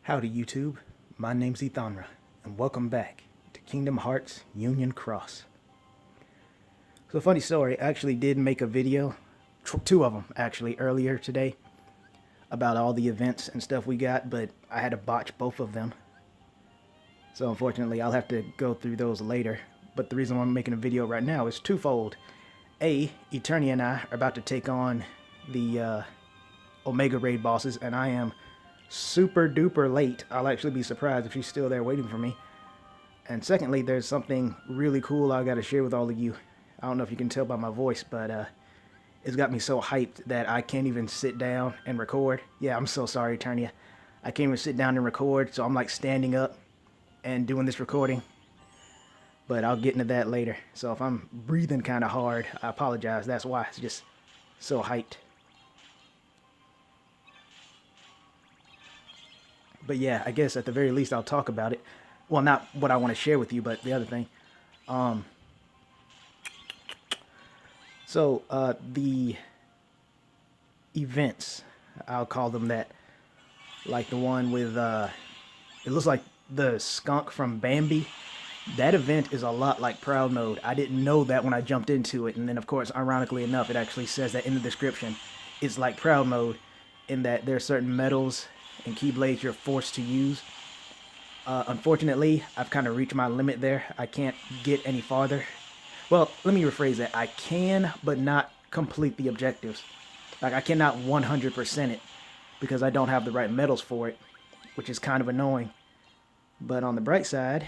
Howdy YouTube, my name's Ethanra, and welcome back to Kingdom Hearts Union Cross. So funny story, I actually did make a video, two of them actually, earlier today, about all the events and stuff we got, but I had to botch both of them. So unfortunately, I'll have to go through those later, but the reason why I'm making a video right now is twofold. A, Eternia and I are about to take on the Omega Raid bosses, and I am super duper late. I'll actually be surprised if she's still there waiting for me. And secondly, there's something really cool I gotta share with all of you. I don't know if you can tell by my voice, but it's got me so hyped that I can't even sit down and record. Yeah, I'm so sorry, Eternia. I can't even sit down and record, so I'm like standing up and doing this recording. But I'll get into that later. So if I'm breathing kind of hard, I apologize. That's why. It's just so hyped. But yeah, I guess at the very least I'll talk about it. Well, not what I want to share with you, but the other thing. The events, I'll call them that. Like the one with, it looks like the skunk from Bambi. That event is a lot like Proud Mode. I didn't know that when I jumped into it. And then, of course, ironically enough, it actually says that in the description. It's like Proud Mode in that there are certain metals and keyblades you're forced to use. Unfortunately, I've kind of reached my limit there. I can't get any farther. Well, let me rephrase that. I can, but not complete the objectives. Like, I cannot 100% it because I don't have the right metals for it, which is kind of annoying. But on the bright side,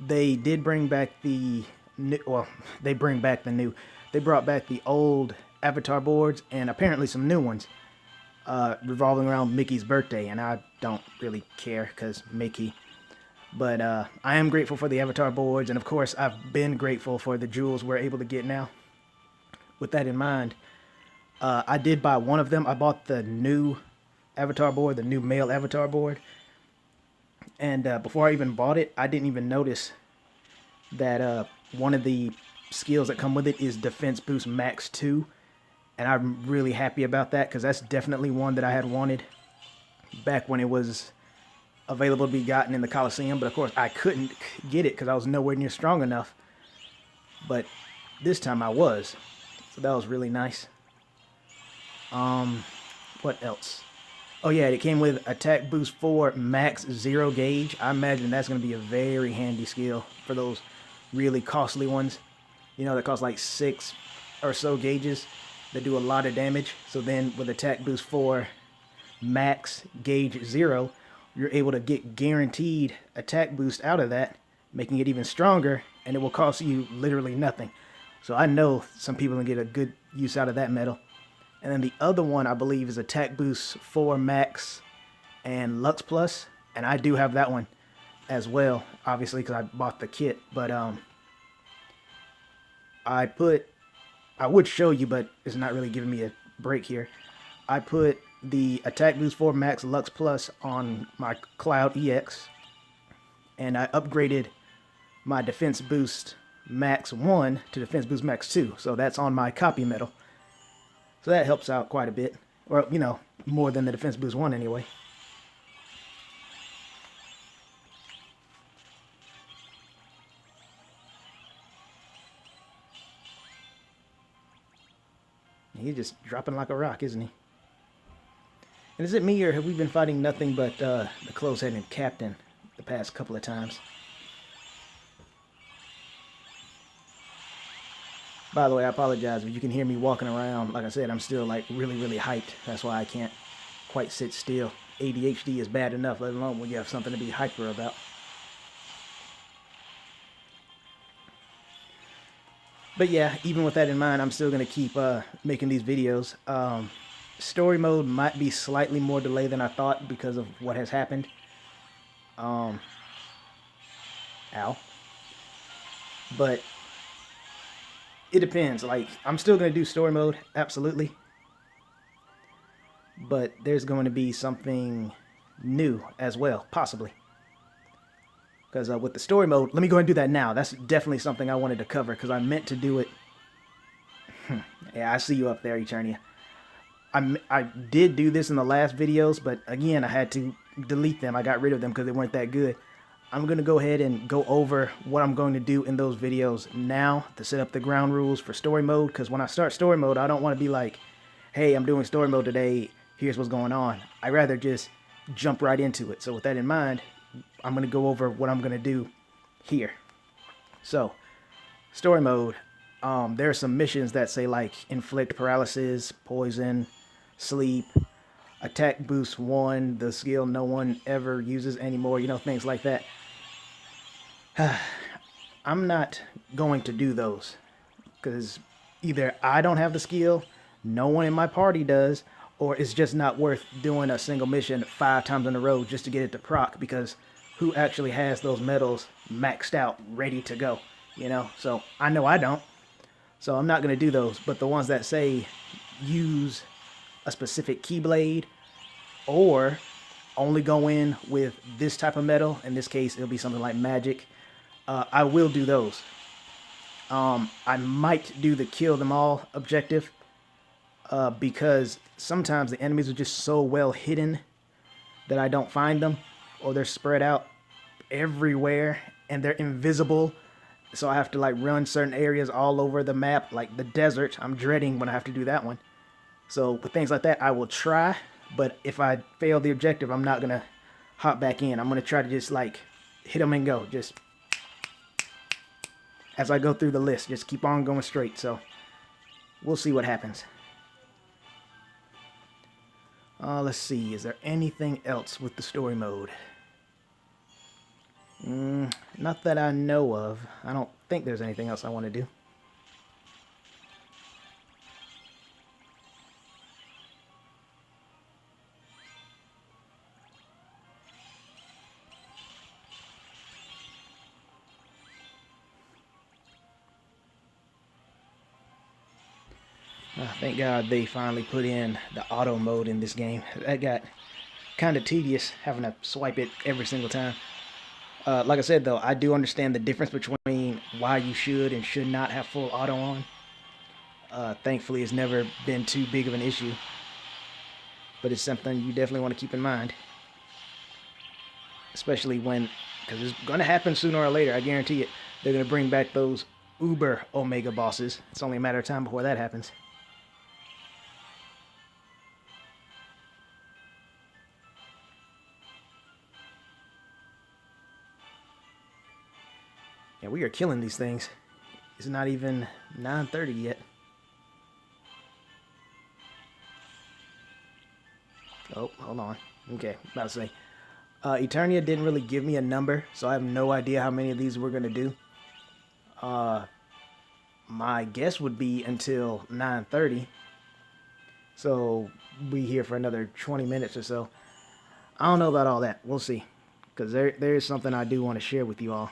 they did bring back the new, well, they brought back the old avatar boards and apparently some new ones revolving around Mickey's birthday, and I don't really care because Mickey. But I am grateful for the avatar boards, and of course I've been grateful for the jewels we're able to get now. With that in mind, I did buy one of them. I bought the new avatar board, the new male avatar board. And before I even bought it, I didn't even notice that one of the skills that come with it is Defense Boost Max 2. And I'm really happy about that because that's definitely one that I had wanted back when it was available to be gotten in the Coliseum. But of course, I couldn't get it because I was nowhere near strong enough. But this time I was. So that was really nice. What else? Oh yeah, it came with Attack Boost 4 Max 0 Gauge. I imagine that's going to be a very handy skill for those really costly ones. You know, that cost like 6 or so gauges that do a lot of damage. So then with Attack Boost 4 Max Gauge 0, you're able to get guaranteed attack boost out of that, making it even stronger, and it will cost you literally nothing. So I know some people can get a good use out of that medal. And then the other one, I believe, is Attack Boost 4 Max and Lux Plus. And I do have that one as well, obviously, because I bought the kit. But I would show you, but it's not really giving me a break here. I put the Attack Boost 4 Max Lux Plus on my Cloud EX. And I upgraded my Defense Boost Max 1 to Defense Boost Max 2. So that's on my copy medal. So that helps out quite a bit. Or, you know, more than the Defense Boost 1 anyway. He's just dropping like a rock, isn't he? And is it me, or have we been fighting nothing but the close-headed captain the past couple of times? By the way, I apologize if you can hear me walking around. Like I said, I'm still like really hyped. That's why I can't quite sit still. ADHD is bad enough, let alone when you have something to be hyper about. But yeah, even with that in mind, I'm still going to keep making these videos. Story mode might be slightly more delayed than I thought because of what has happened. Ow. But it depends. Like, I'm still going to do story mode, absolutely. But there's going to be something new as well, possibly. Because with the story mode, let me go ahead and do that now. That's definitely something I wanted to cover because I meant to do it. Yeah, I see you up there, Eternia. I did do this in the last videos, but again, I had to delete them. I got rid of them because they weren't that good. I'm going to go ahead and go over what I'm going to do in those videos now to set up the ground rules for story mode. Because when I start story mode, I don't want to be like, hey, I'm doing story mode today. Here's what's going on. I'd rather just jump right into it. So with that in mind, I'm going to go over what I'm going to do here. So, story mode. There are some missions that say like inflict paralysis, poison, sleep, attack boost 1, the skill no one ever uses anymore, you know, things like that. I'm not going to do those because either I don't have the skill, no one in my party does, or it's just not worth doing a single mission 5 times in a row just to get it to proc, because who actually has those medals maxed out, ready to go, you know? So I know I don't. So I'm not going to do those, but the ones that say use a specific keyblade or only go in with this type of metal, in this case it'll be something like magic, I will do those. I might do the kill them all objective because sometimes the enemies are just so well hidden that I don't find them, or they're spread out everywhere and they're invisible. So I have to like run certain areas all over the map, like the desert. I'm dreading when I have to do that one. So with things like that, I will try. But if I fail the objective, I'm not going to hop back in. I'm going to try to just like hit them and go. Just as I go through the list, just keep on going straight. So we'll see what happens. Let's see. Is there anything else with the story mode? Not that I know of. I don't think there's anything else I want to do. Thank God they finally put in the auto mode in this game. That got kind of tedious having to swipe it every single time. Like I said, though, I do understand the difference between why you should and should not have full auto on. Thankfully, it's never been too big of an issue. But it's something you definitely want to keep in mind. Especially when, because it's going to happen sooner or later, I guarantee it. They're going to bring back those uber Omega bosses. It's only a matter of time before that happens. Yeah, we are killing these things. It's not even 9:30 yet. Oh, hold on. Okay, about to say. Eternia didn't really give me a number, so I have no idea how many of these we're going to do. My guess would be until 9:30. So we here for another 20 minutes or so. I don't know about all that. We'll see. Because there is something I do want to share with you all.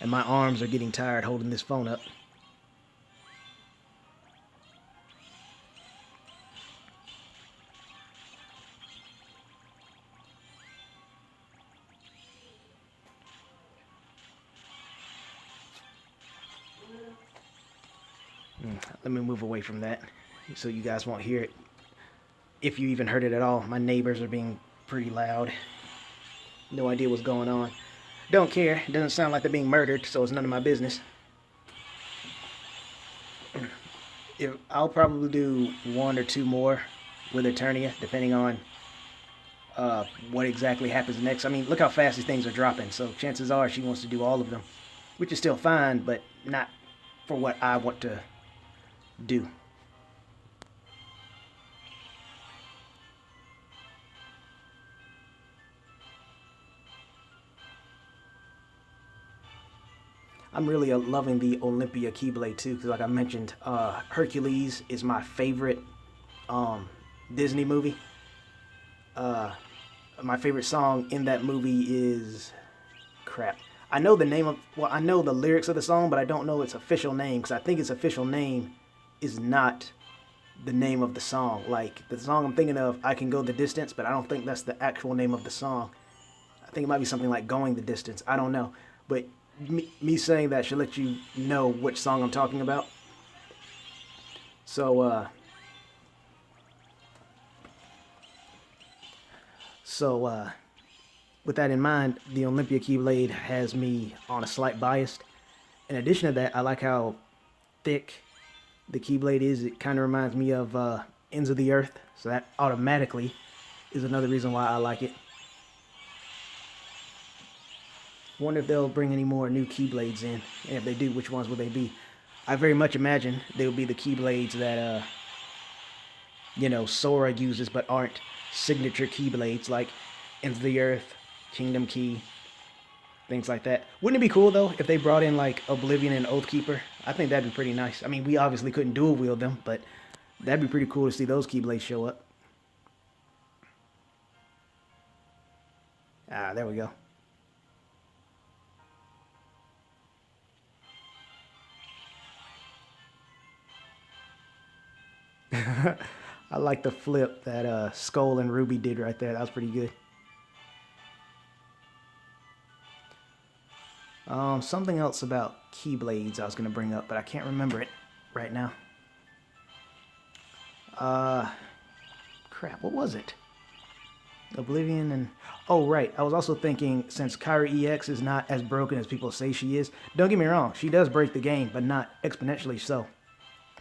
And my arms are getting tired holding this phone up. Let me move away from that so you guys won't hear it. If you even heard it at all. My neighbors are being pretty loud. No idea what's going on. Don't care. It doesn't sound like they're being murdered, so it's none of my business. I'll probably do 1 or 2 more with Eternia, depending on what exactly happens next. I mean, look how fast these things are dropping, so chances are she wants to do all of them, which is still fine, but not for what I want to do. I'm really loving the Olympia Keyblade too, because like I mentioned, Hercules is my favorite Disney movie. My favorite song in that movie is... crap. I know the name of... well, I know the lyrics of the song, but I don't know its official name, because I think its official name is not the name of the song. Like, the song I'm thinking of, I Can Go the Distance, but I don't think that's the actual name of the song. I I think it might be something like Going the Distance. I don't know. But me saying that should let you know which song I'm talking about. So, with that in mind, the Olympia Keyblade has me on a slight bias. In addition to that, I like how thick the Keyblade is. It kind of reminds me of Ends of the Earth, so that automatically is another reason why I like it. Wonder if they'll bring any more new Keyblades in, and if they do, which ones will they be? I very much imagine they will be the Keyblades that, you know, Sora uses, but aren't signature Keyblades like Ends of the Earth, Kingdom Key, things like that. Wouldn't it be cool though if they brought in like Oblivion and Oathkeeper? I think that'd be pretty nice. I mean, we obviously couldn't dual wield them, but that'd be pretty cool to see those Keyblades show up. Ah, there we go. I like the flip that Skull and Ruby did right there. That was pretty good. Something else about Keyblades I was going to bring up, but I can't remember it right now. Crap, what was it? Oblivion and... Oh, right. I was also thinking, since Kyrie EX is not as broken as people say she is, don't get me wrong, she does break the game, but not exponentially so.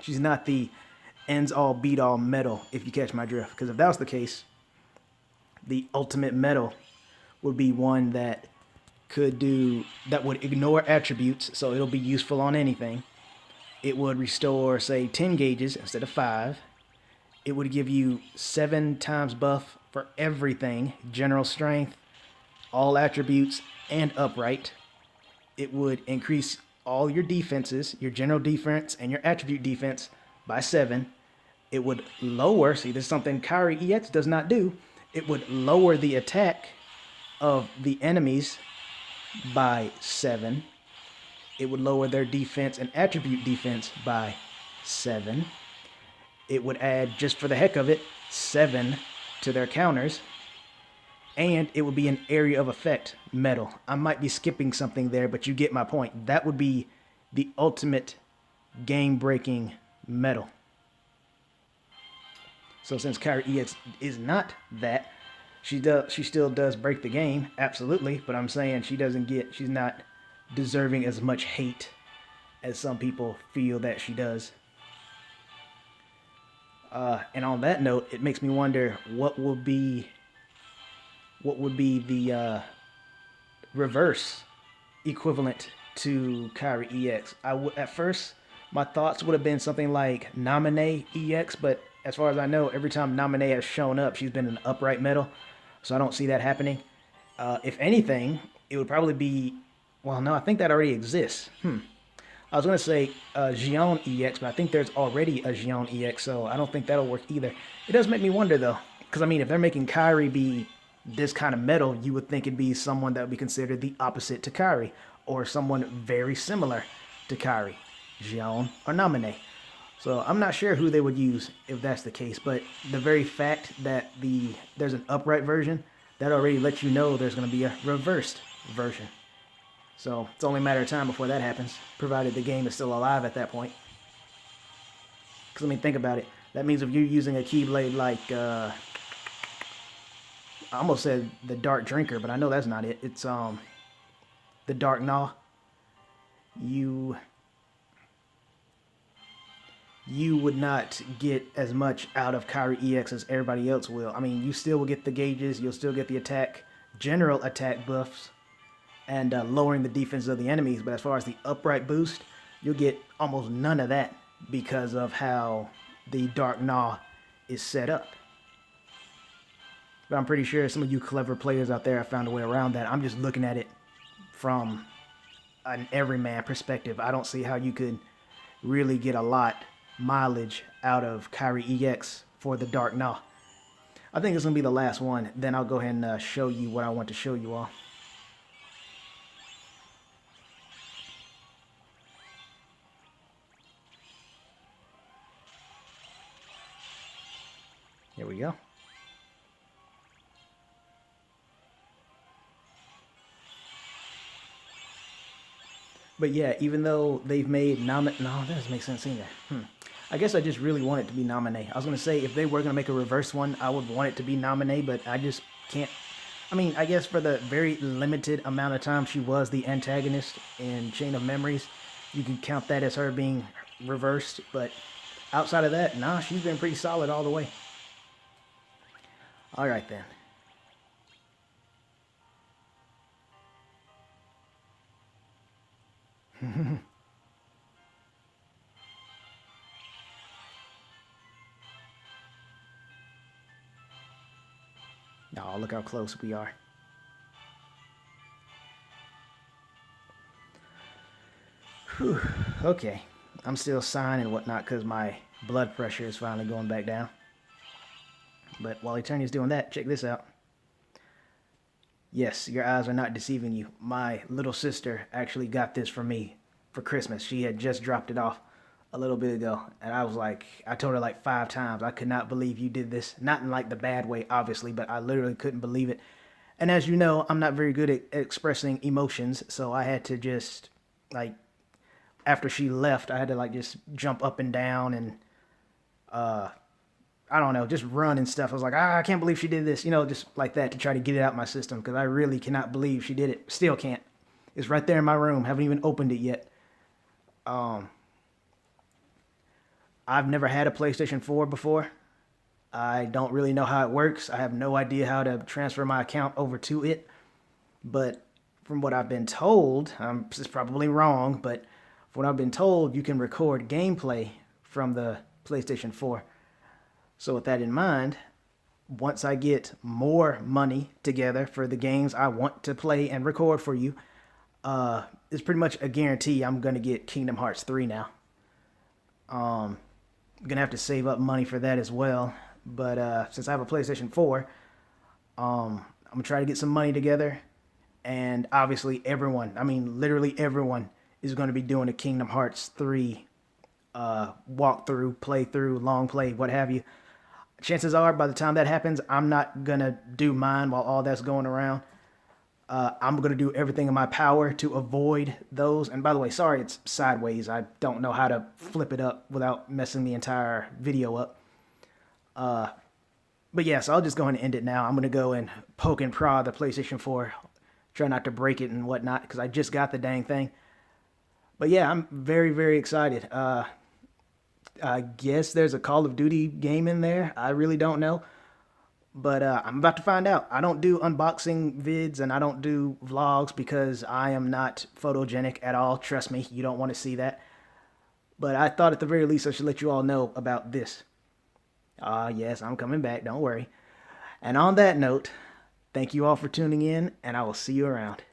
She's not the ends-all, beat-all metal, if you catch my drift. Because if that was the case, the ultimate metal would be one that would ignore attributes, so it'll be useful on anything. It would restore, say, 10 gauges instead of 5. It would give you 7 times buff for everything, general strength, all attributes, and upright. It would increase all your defenses, your general defense and your attribute defense by 7. It would lower, see, this is something Kyrie EX does not do. It would lower the attack of the enemies by 7. It would lower their defense and attribute defense by 7. It would add, just for the heck of it, 7 to their counters. And it would be an area of effect metal. I might be skipping something there, but you get my point. That would be the ultimate game-breaking metal. So since Kyrie EX is not that, she still does break the game, absolutely. But I'm saying she's not deserving as much hate as some people feel that she does. And on that note, it makes me wonder what would be the reverse equivalent to Kyrie EX. At first, my thoughts would have been something like Nominee EX, but as far as I know, every time Nominee has shown up, she's been an upright metal, so I don't see that happening. If anything, it would probably be... Well, no, I think that already exists. I was going to say Xion EX, but I think there's already a Xion EX, so I don't think that'll work either. It does make me wonder, though, because, I mean, if they're making Kyrie be this kind of metal, you would think it'd be someone that would be considered the opposite to Kyrie, or someone very similar to Kyrie, Xion or Nominee. So I'm not sure who they would use if that's the case, but the very fact that there's an upright version, that already lets you know there's going to be a reversed version. So it's only a matter of time before that happens, provided the game is still alive at that point. Because, I mean, think about it. That means if you're using a Keyblade like, I almost said the Dark Drinker, but I know that's not it. It's the Dark Gnaw. You would not get as much out of Kyrie EX as everybody else will. I mean, you still will get the gauges, you'll still get the general attack buffs, and lowering the defense of the enemies. But as far as the upright boost, you'll get almost none of that because of how the Dark Gnaw is set up. But I'm pretty sure some of you clever players out there have found a way around that. I'm just looking at it from an everyman perspective. I don't see how you could really get a lot mileage out of Kyrie EX for the Dark Gnaw. I think it's going to be the last one. Then I'll go ahead and show you what I want to show you all. Here we go. But yeah, even though they've made no, that doesn't make sense either. I guess I just really want it to be nominee. I was gonna say if they were gonna make a reverse one, I would want it to be nominee, but I just can't. I mean, I guess for the very limited amount of time she was the antagonist in Chain of Memories, you can count that as her being reversed. But outside of that, nah, she's been pretty solid all the way. All right then. Oh, look how close we are. Whew. Okay. I'm still sighing and whatnot because my blood pressure is finally going back down. But while Eternia's doing that, check this out. Yes, your eyes are not deceiving you. My little sister actually got this for me for Christmas. She had just dropped it off a little bit ago. And I was like, I told her like 5 times, I could not believe you did this. Not in like the bad way, obviously, but I literally couldn't believe it. And as you know, I'm not very good at expressing emotions. So I had to just like, after she left, I had to like just jump up and down and I don't know, just run and stuff. I was like, I can't believe she did this, just like that to try to get it out my system because I really cannot believe she did it. Still can't. It's right there in my room. Haven't even opened it yet. I've never had a PlayStation 4 before. I don't really know how it works. I have no idea how to transfer my account over to it. But from what I've been told, this is probably wrong, but from what I've been told, you can record gameplay from the PlayStation 4. So with that in mind, once I get more money together for the games I want to play and record for you, it's pretty much a guarantee I'm going to get Kingdom Hearts 3 now. I'm going to have to save up money for that as well. But since I have a PlayStation 4, I'm going to try to get some money together. And obviously everyone, I mean literally everyone, is going to be doing a Kingdom Hearts 3 walkthrough, playthrough, long play, what have you. Chances are, by the time that happens, I'm not going to do mine while all that's going around. I'm going to do everything in my power to avoid those. And by the way, sorry, it's sideways. I don't know how to flip it up without messing the entire video up. But yeah, so I'll just go ahead and end it now. I'm going to go and poke and prod the PlayStation 4. Try not to break it and whatnot, because I just got the dang thing. But yeah, I'm very, very excited. I guess there's a Call of Duty game in there. I really don't know. But I'm about to find out. I don't do unboxing vids and I don't do vlogs because I am not photogenic at all. Trust me, you don't want to see that. But I thought at the very least I should let you all know about this. Yes, I'm coming back. Don't worry. And on that note, thank you all for tuning in and I will see you around.